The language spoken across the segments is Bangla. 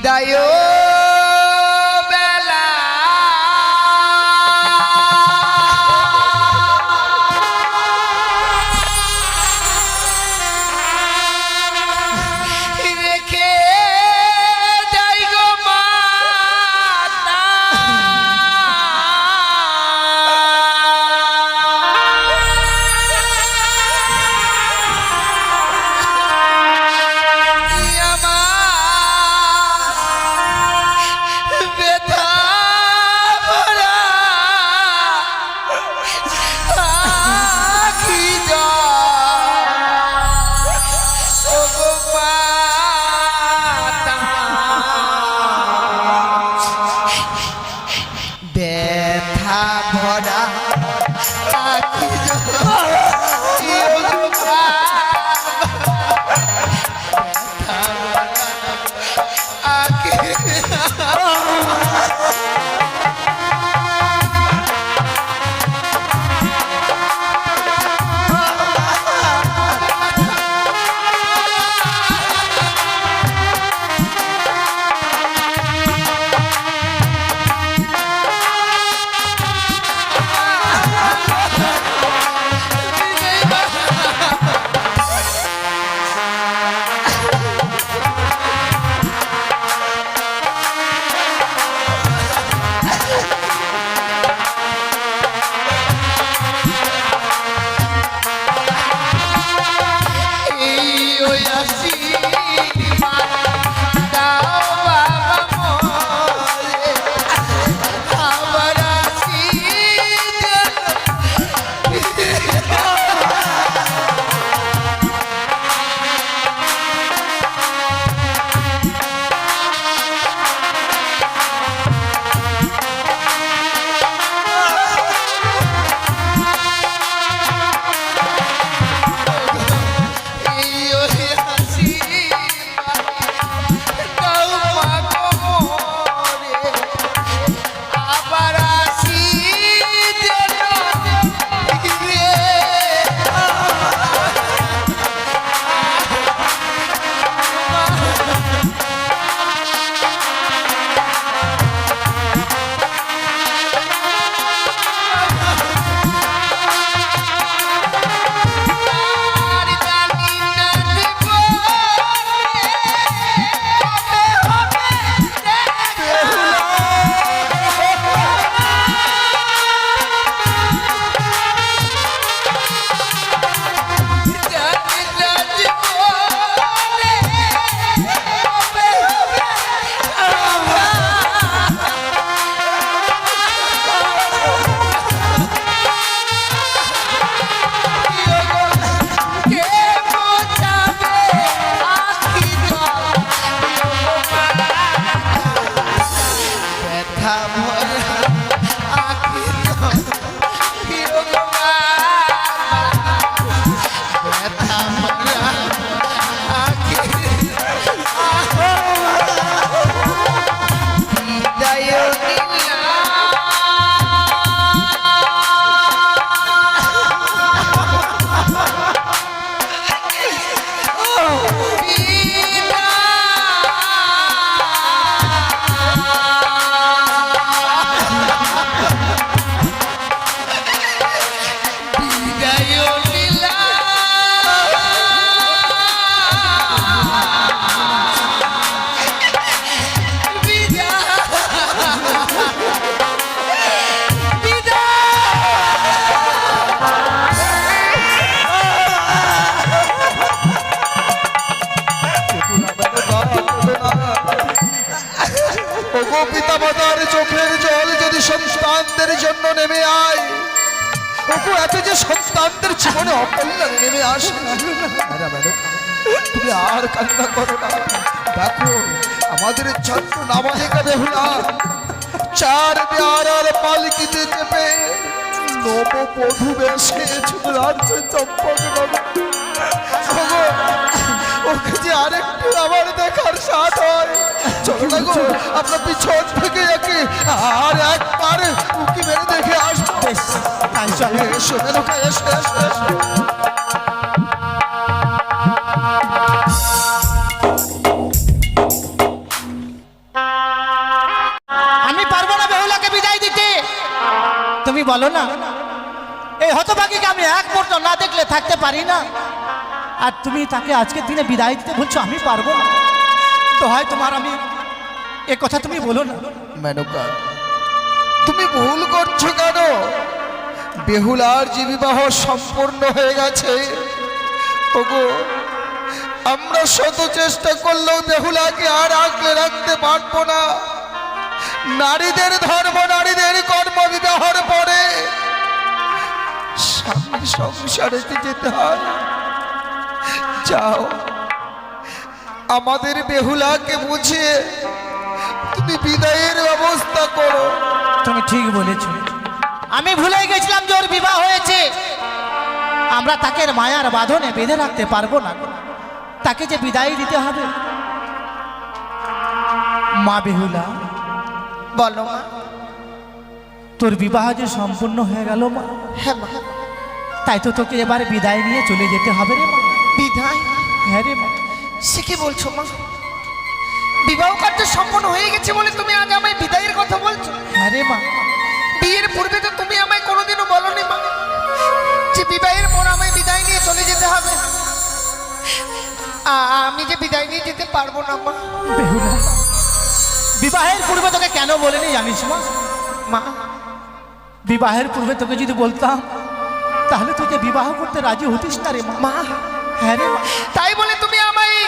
বিদায় বেলা রেখে যাই গো মাতা পিতামাতার চোখের জল যদি সন্তানদের জন্য নেমে আয়, ওগো এত যে সন্তানদের জীবনে অকল্যাণ নেমে আসে, তুমি আর কান্না করো না। দেখো আমাদের ছোট্ট নাবালিকা বেহুলা চার পেয়ারার পালকিতে চেপে নববধূ বেশে চুলাচ্ছে চম্পক নগর। ওকে যে আরেকটু আমার দেখার সাথ হয়, চলো না গো আমরা পিছন থেকে একে আর একবার উকি মেরে দেখে আসবো। এসো এসো এসো এসো। তুমি বলো না, এই হতভাগীকে আমি এক মুহূর্ত না দেখলে থাকতে পারি না, আর তুমি তাকে আজকের দিনে বিদায় দিতে বলছো আমি পারবো না। তো হয় তোমার, আমি এ কথা তুমি বলো না। মেনকা, তুমি ভুল করছো কেন? বেহুলার যে বিবাহ সম্পূর্ণ হয়ে গেছে, ওগো আমরা শত চেষ্টা করলেও বেহুলাকে আর আগলে রাখতে পারবো না। নারীদের ধর্ম, নারীদের কর্ম বিবাহের পরে স্বামীর সংসারে যেতে হয়। যাও, আমাদের বেহুলাকে বুঝিয়ে তুমি বিদায়ের ব্যবস্থা করো। তুমি ঠিক বলেছো, আমি ভুলে গেছিলাম যে ওর বিবাহ হয়েছে। আমরা তাকে মায়ার বাঁধনে বেঁধে রাখতে পারবো না, তাকে যে বিদায় দিতে হবে। মা বেহুলা, বলো মা। তোর বিবাহ যে সম্পূর্ণ হয়ে গেল মা। হ্যাঁ মা। তাই তো তোকে এবার বিদায় নিয়ে চলে যেতে হবে রে মা। বিদায়? হ্যাঁ রে মা। সে কি বলছো মা? বিবাহ কার্য সম্পন্ন হয়ে গেছে বলে তুমি আজ আমায় বিদায়ের কথা বলছো? হ্যাঁ রে মা। বিয়ের পূর্বে তো তুমি আমায় কোনোদিনও বলোনি মা যে বিবাহের পর আমায় বিদায় নিয়ে চলে যেতে হবে। আমি যে বিদায় নিয়ে যেতে পারবো না মা। বেহুলা, বিবাহের পূর্বে তোকে কেন বলিনি জানিস মা? মা, বিবাহের পূর্বে তোকে যদি বলতাম তাহলে তোকে বিবাহ করতে রাজি হতিস না রে মা। মা। হ্যাঁ রে মা। তাই বলে তুমি আমায়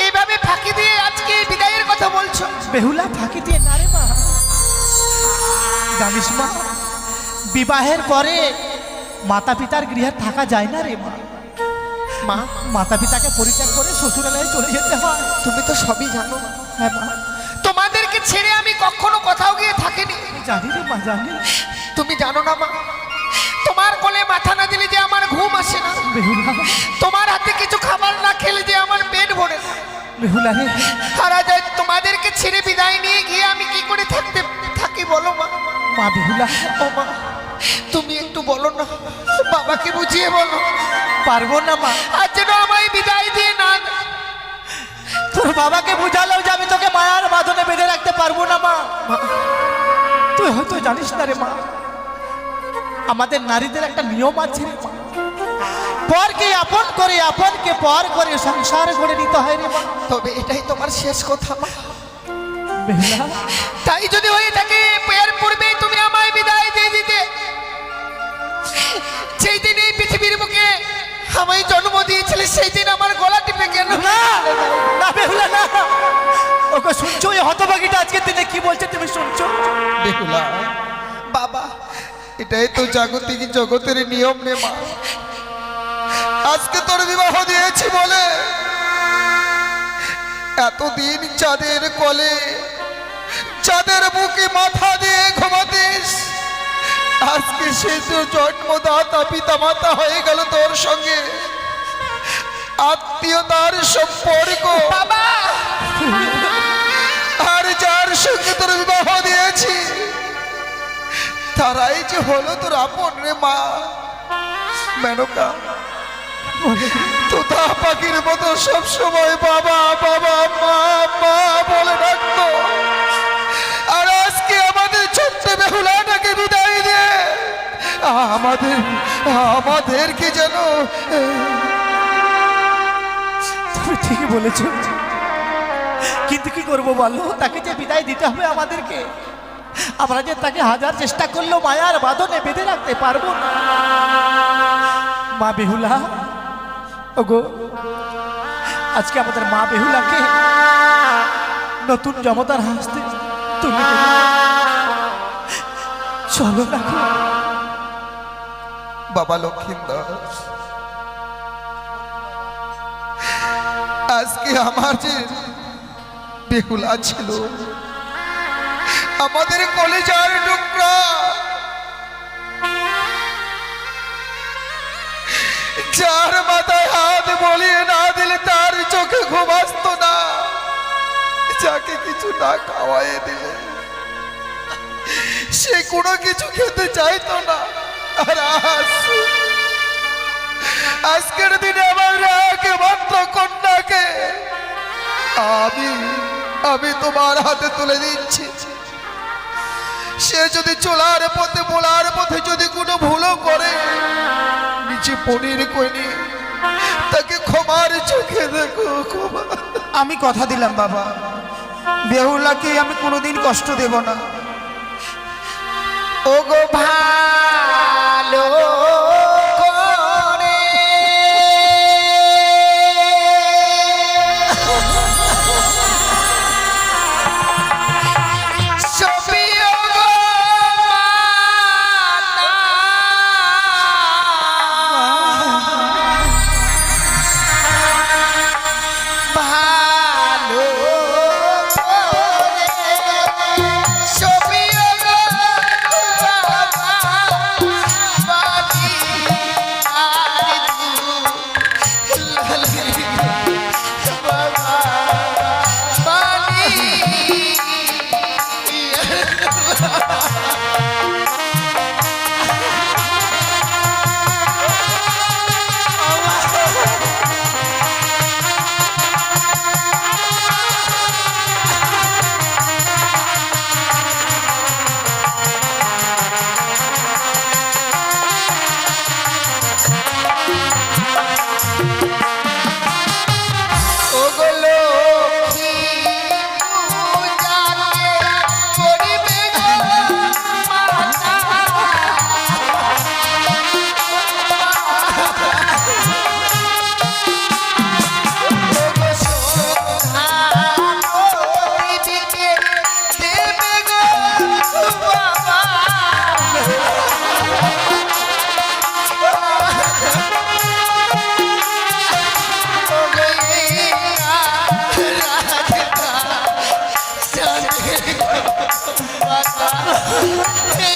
এইভাবে ফাঁকি দিয়ে আজকে বিদায়ের কথা বলছো? বেহুলা, ফাঁকি দিয়ে না রে মা। জানিস মা, বিবাহের পরে মাতা পিতার গৃহে থাকা যায় না রে মা। মা, মাতা পিতাকে পরিত্যাগ করে শ্বশুরালয়ে চলে যেতে হয়। তুমি তো সবই জানো মা। হ্যাঁ মা, তোমাদেরকে ছেড়ে আমি কখনো কোথাও গিয়ে থাকিনি। জানি রে মা, জানি। তুমি জানো না মা, তোমার কোলে মাথা না দিলে যে আমার ঘুম আসে না, বেহুলা, তোমার হাতে কিছু খাবার না খেলে যে আমার পেট ভরে না। বেহুলা রে। সারা যায় তোমাদেরকে ছেড়ে বিদায় নিয়ে গিয়ে আমি কি করে থাকি বলো মা? মা বেহুলা, ও মা, তুমি একটু বলো না, বাবাকে বুঝিয়ে বলো। পারবো না মা। আর যেন আমায় বিদায় দিয়ে না। তোর বাবাকে বুঝালেও যে আমি তোকে মায়ার বাঁধনে বেঁধে রাখতে পারবো না মা। তুই হয়তো জানিস না রে মা, আমাদের নারীদের একটা নিয়ম আছে রে মা। পরকে আপন করে, আপনকে পর করে সংসার করে নিতে হয় রে মা। তবে এটাই তোমার শেষ কথা মা। বেহুলা, তাই যদি হয়ে থাকে এর পূর্বেই তুমি আমায় বিদায় দিয়ে দিতে, সেই দিন এই পৃথিবীর বুকে আমায় জন্ম দিয়েছিলে, সেই দিন আমার গলা টিপে কেন? না না বেহুলা, না। ওকে শুনছো? এই হতভাগীটা আজকের দিনে কি বলছে তুমি শুনছো? বেহুলা, বাবা, এটাই তো জাগতিক জগতের নিয়ম রে মা। আজকে তোর বিবাহ দিয়েছি বলে এতদিন চাঁদের কোলে, চাঁদের বুকে মাথা দিয়ে ঘুমাতিস। আজকে সে তো জন্মদাতা পিতা মাতা হয়ে গেল তোর সঙ্গে, আত্মীয়তার সম্পর্ক। বাবা, আর যার সঙ্গে তোর বিবাহ দিয়েছি তারাই যে হলো তোর আপন রে মা। মেনকা, তোতা পাখির মতো সবসময় বাবা বাবা মা মা বলে ডাকতো, আর আজকে আমাদের ছোট্ট বেহুলাটাকে বিদায় দিয়ে আমাদেরকে যেন। তুমি ঠিকই বলেছ, কিন্তু কি করবো বলো? তাকে যে বিদায় দিতে হবে আমাদেরকে। আমরা যে তাকে হাজার চেষ্টা করলেও মায়ার বাঁধনে বেঁধে রাখতে পারবো না। মা বেহুলা, ওগো, আজকে আমাদের মা বেহুলাকে নতুন জমদার হাসতে তুমি চলো না গো। বাবা লক্ষ্মীন্দর, আজকে আমার যে বেহুলা ছিল, আমাদের কলেজার টুকরা, যার মাথায় হাত বলিয়ে না দিলে তার চোখে ঘুম আসতো না, যাকে কিছু না খাওয়াই দিলে সে কোনো কিছু খেতে চাইতো না। আর আজকের দিনে আমার মাত্র কন্যাকে আমি তোমার হাতে তুলে দিচ্ছি। সে যদি চলার পথে বলার পথে যদি কোনো ভুলও করে, নিচে পনির কইনি তাকে ক্ষমার চোখে দেখো, ক্ষমা। আমি কথা দিলাম বাবা, বেহুলাকে আমি কোনোদিন কষ্ট দেব না। ওগো ভালো করে সবই ওগো মাতা, ভালো করে সবই ওগো বাবা, বাড়ি আর দুলালি বাবা, বাড়ি ওগো লক্ষ্মী পূজাকে করিবে গো মাতা, ওগো শোভা করিবে দেবে গো বাবা, ওগো এই রাধা জানে মাতা, এই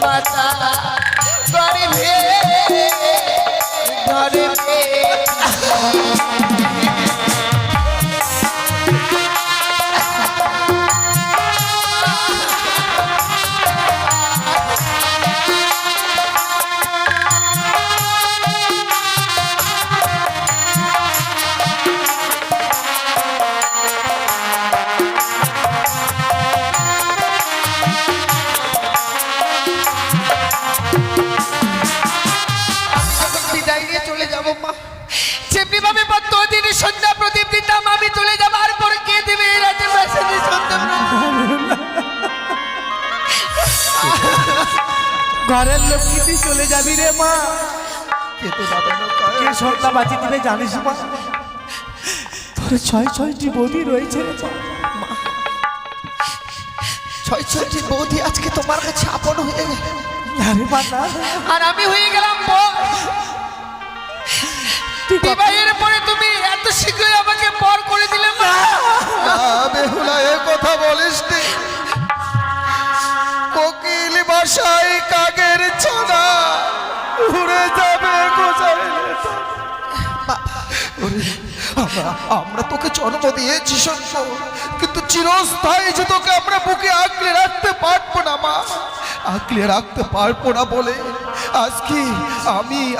মাতা গরিবে গরিবে বিদায় নিয়ে চলে যাব মা, যেমনি ভাবে প্রতিদিন সন্ধ্যা প্রদীপ দিতাম আমি চলে যাবার পর কে দেবে এই রাতে মেসেজে সন্ধ্যা ঘরের লক্ষ্মী তুই চলে যাবি রে মা, খেতে যাবে না কে সন্ধ্যা বাজি দিবে জানিস মা? তোর ছয়টি বৌদি রয়েছে রে মা। ছয়টি বৌদি আজকে তোমার কাছে আপন হয়ে গেল, না রে মা না, আর আমি হয়ে গেলাম পর। বিবাহের পরে তুমি এত শীঘ্রই আমাকে পর করে দিলে মা। বেহুলা এ কথা বলিস নি, কোকিল বাসায় কাকের ছানা উড়ে যাবে গোছাইলে। আমরা তোকে জন্ম দিয়েছি সত্য, কিন্তু চিরস্থায়ী যে তোকে আমরা বুকে আঁকড়ে রাখতে পারবো না মা, আঁকড়ে রাখতে পারবো না বলে আজকে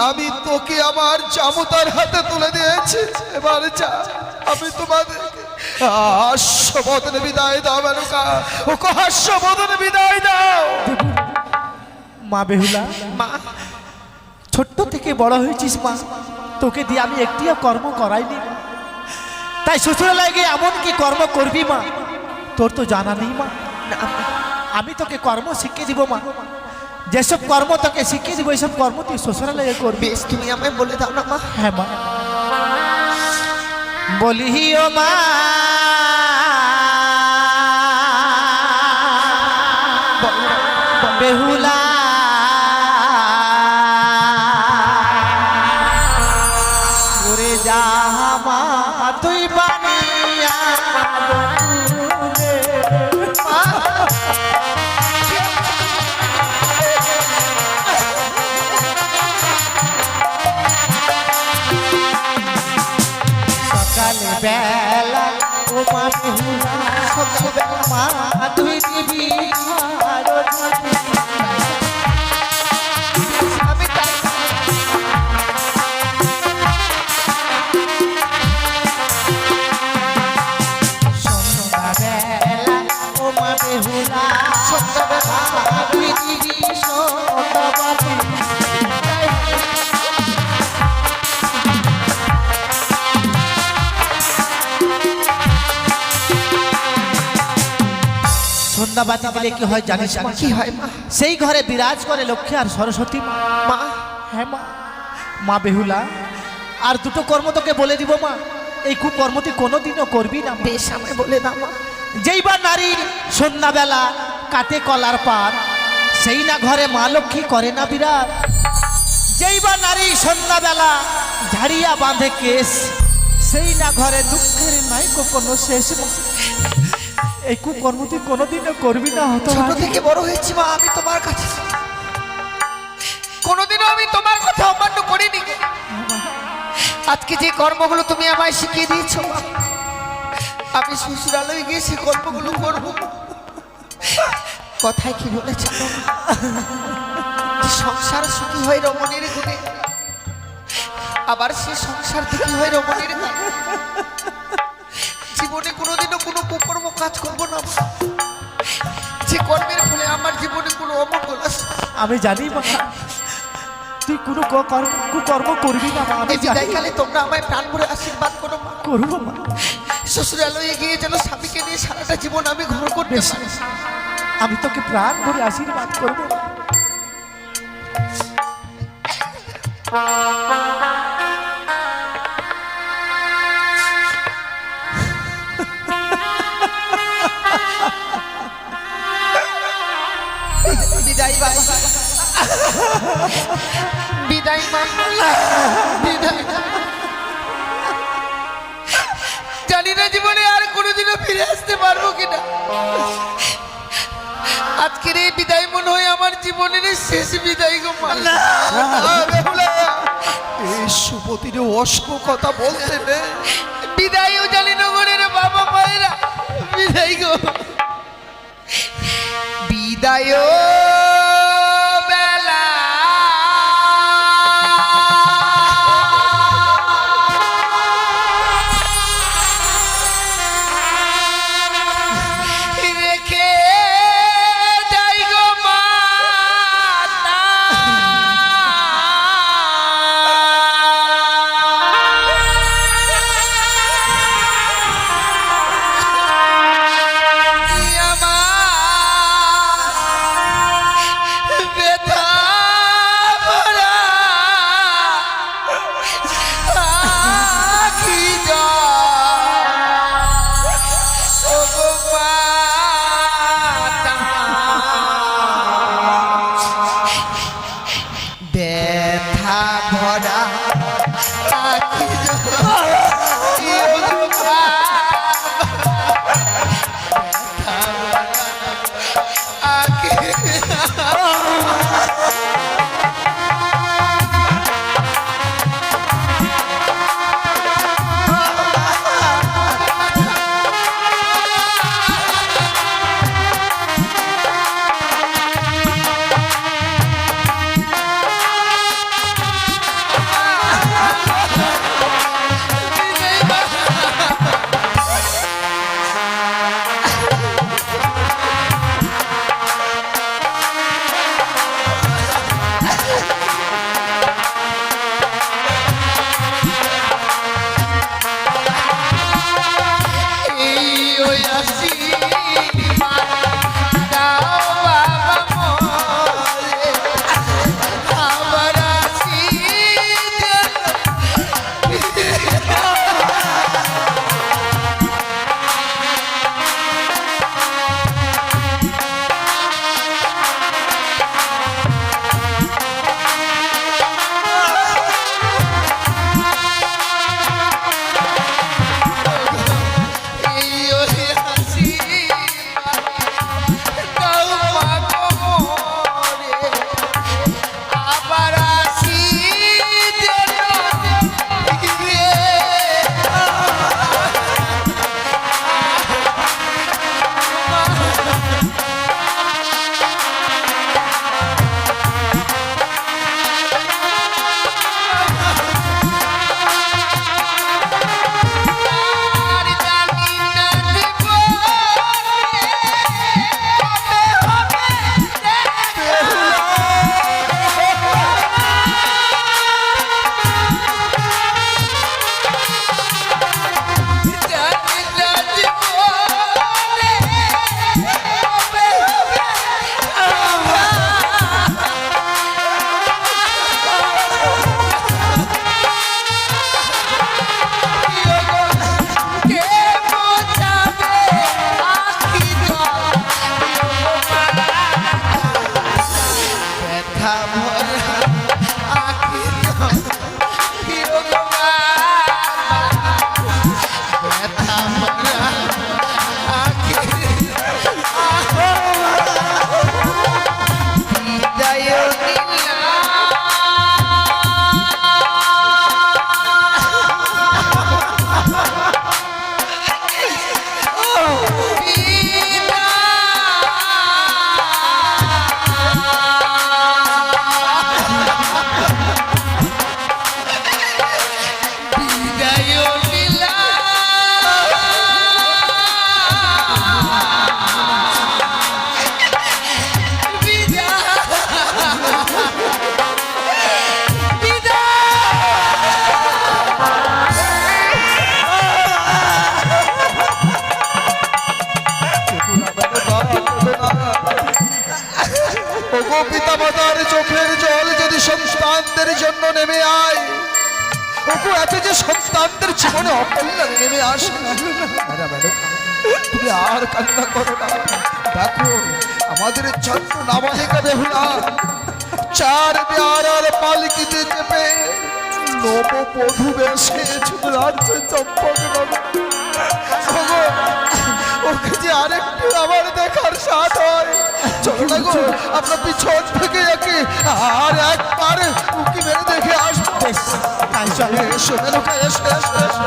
আমি তোকে আমার জামুতার হাতে তুলে দিয়েছি। এবার যা, আমি তোমাদেরকে হাস্যবদনে বিদায় দাও মেনকা, ওকে হাস্যবদনে বিদায় দাও। মা বেহুলা, মা ছোট্ট থেকে বড় হয়েছিস মা, তোকে দিয়ে আমি একটিও কর্ম করাইনি, তাই শ্বশুরালয়ে গিয়ে এমন কি কর্ম করবি মা তোর তো জানা নেই মা, না মা। আমি তোকে কর্ম শিখিয়ে দিব মা। যেসব কর্ম তোকে শিখিয়ে দিব এইসব কর্ম তুই শ্বশুরালয়ে করবি। বেশ, তুমি আমায় বলে দাও না মা। হ্যাঁ মা। বলি ও মা, বেহুলা ওরে যা মা তুই বানিয়া মা। সকালে বেলা ও মা বেহুলা, সকালে বেলা মা তুই দিবি আরো ঝাঁপি। আমি তাই সন্ধ্যাবেলা ও মা বেহুলা, সন্ধ্যাবেলা তুই দিবি সন্ধ্যাবাতি। সন্ধ্যাবাতি দিলে কি হয় জানিস মা? কি হয় মা? সেই ঘরে বিরাজ করে লক্ষ্মী আর সরস্বতী মা। মা, হ্যাঁ মা। মা বেহুলা, আর দুটো কর্ম তোকে বলে দিব মা, এই কুকর্ম তুই কোনোদিনও করবি না মা। বেশ, আমায় বলে দাও মা। যেইবার নারীর সন্ধ্যাবেলা কাটে কলার পাত, সেই না ঘরে মা লক্ষ্মী করে না বিরাজ। যেইবার নারী সন্ধ্যাবেলা ঝাড়িয়া বাঁধে কেশ, সেই না ঘরে দুঃখের নাই কোনো শেষ মা। এই কুকর্ম তুই কোনোদিনও করবি না। হতো ছোট থেকে বড় হয়েছি মা আমি তোমার কাছে, কোনোদিনও আমি তোমার কথা অমান্য করিনি। আজকে যে কর্মগুলো তুমি আমায় শিখিয়ে দিয়েছো মা, আমি শ্বশুরালয়ে গিয়ে সেই কর্মগুলো করবো। কথায় কি বলেছ সংসার সুখী হয় রমণীর গুণে, আবার সে সংসার দুঃখী হয় রমণীর গুণে। জীবনে কোনোদিনও কোনো কুকর্ম কাজ করবো না মা, যে কর্মের ফলে আমার জীবনে কোনো অমঙ্গল আসে। আমি জানি মা, তুই কোনো কুকর্ম করবি না মা। আমি এই জানি। বিদায়কালে তোমরা আমায় প্রাণ ভরে আশীর্বাদ করো মা। করবো মা। শ্বশুরালয়ে গিয়ে যেন স্বামীকে নিয়ে সারাটা জীবন আমি ঘর করতে বেশ, পারি। আমি তোকে প্রাণ ভরে আশীর্বাদ করবো। বিদায় বাবা, বিদায় মা, বিদায়। জানি না জীবনে আর কোনোদিনও ফিরে আসতে পারবো কিনা। আজকের এই বিদায় মনে হয় আমার জীবনের শেষ বিদায় গো মা। এই সুপতিরে অশুভ কথা বলতে নেই। বিদায়ও জানি নগরের বাবা মায়েরা, বিদায় গো বিদায় বেলা। রেখে যাই গো মাতা, আমার পিতামাতার চোখের জল যদি সন্তানদের জন্য নেমে আয়, ওকে এত যে সন্তানদের জীবনে অকল্যাণ নেমে আসে। ম্যাডাম, তুমি আর কান্না করো না। দেখো আমাদের ছোট্ট নাবালিকা বেহুলা চার পেয়ারার পালকিতে চেপে নববধূ বেশে ঝুলাচ্ছে চম্পকনগর। ওকে যে আরেকটু আমার দেখার সাথ হয়, চলো না গো আমরা পিছন থেকে একে আর একবার উকি মেরে দেখে আসবো। তাই চলে। এসো মেনকা, এসো এসো এসো।